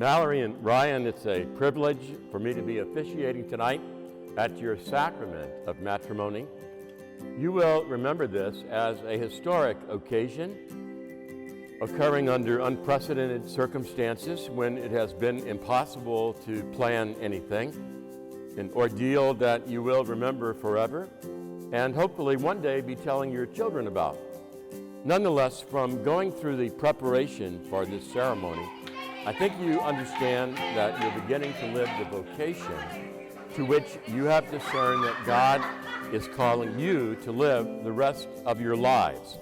Mallory and Ryan, it's a privilege for me to be officiating tonight at your sacrament of matrimony. You will remember this as a historic occasion occurring under unprecedented circumstances when it has been impossible to plan anything, an ordeal that you will remember forever and hopefully one day be telling your children about. Nonetheless, from going through the preparation for this ceremony, I think you understand that you're beginning to live the vocation to which you have discerned that God is calling you to live the rest of your lives.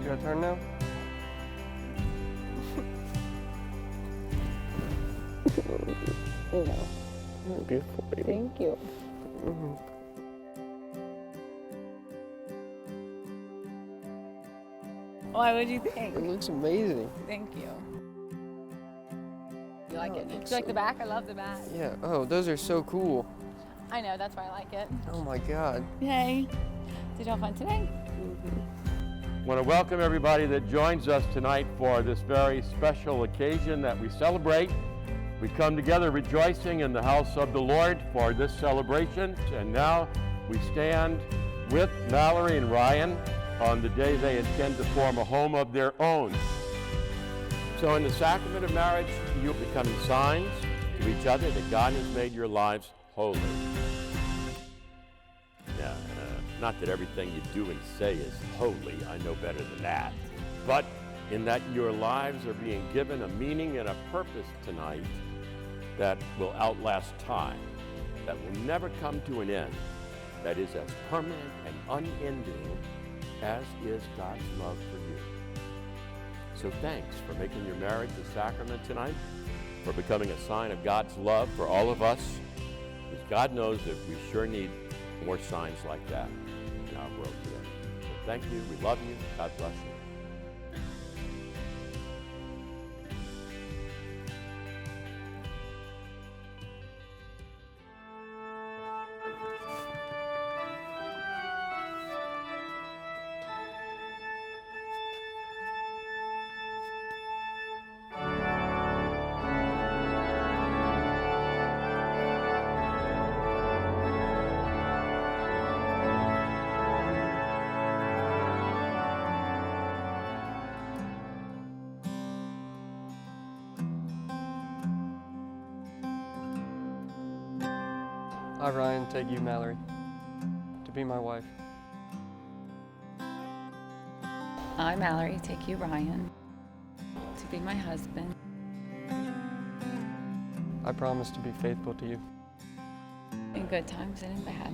Your turn now? You know. Beautiful baby. Thank you. Mm-hmm. Why would you think? It looks amazing. Thank you. You like it? Do you looks like the back? I love the back. Yeah. Oh, those are so cool. I know, that's why I like it. Oh my God. Yay. Did you have fun today? I want to welcome everybody that joins us tonight for this very special occasion that we celebrate. We come together rejoicing in the house of the Lord for this celebration, and now we stand with Mallory and Ryan on the day they intend to form a home of their own. So in the sacrament of marriage, you'll become signs to each other that God has made your lives holy. Yeah, not that everything you do and say is holy, I know better than that, but in that your lives are being given a meaning and a purpose tonight that will outlast time, that will never come to an end, that is as permanent and unending as is God's love for you. So thanks for making your marriage a sacrament tonight, for becoming a sign of God's love for all of us, because God knows that we sure need more signs like that in our world today. So thank you, we love you, God bless you. I, Ryan, take you, Mallory, to be my wife. I, Mallory, take you, Ryan, to be my husband. I promise to be faithful to you. In good times and in bad.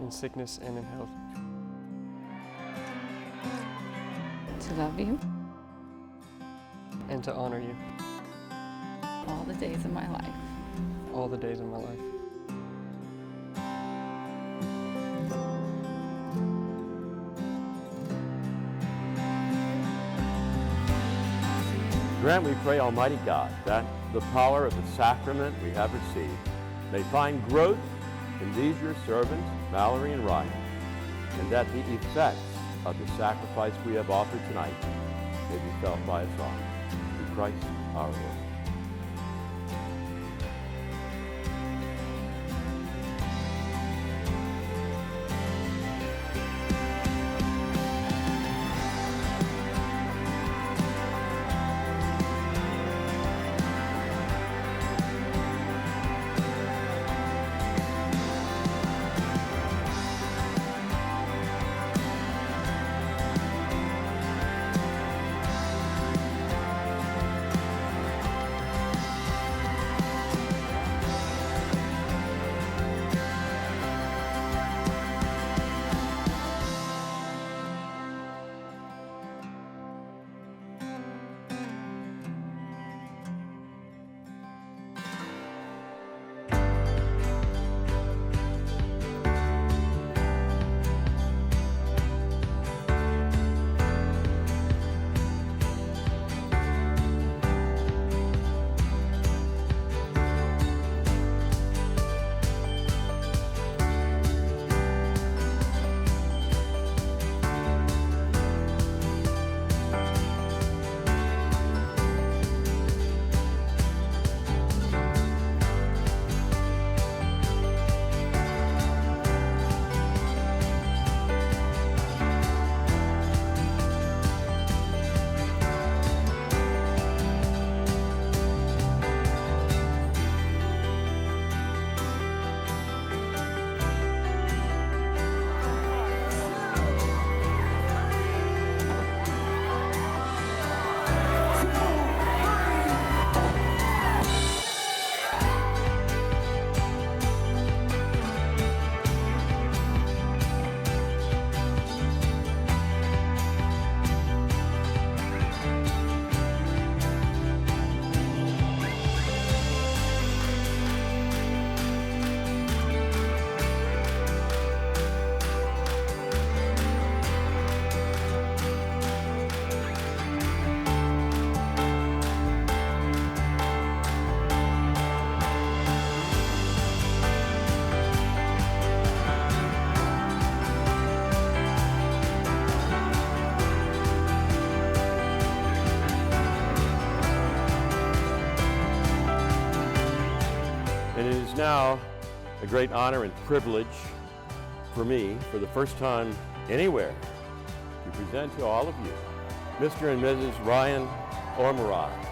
In sickness and in health. To love you And to honor you. all the days of my life. All the days of my life. Grant, we pray, Almighty God, that the power of the sacrament we have received may find growth in these your servants, Mallory and Ryan, and that the effects of the sacrifice we have offered tonight may be felt by us all. Through Christ our Lord. And it is now a great honor and privilege for me, for the first time anywhere, to present to all of you Mr. and Mrs. Ryan Ormerod.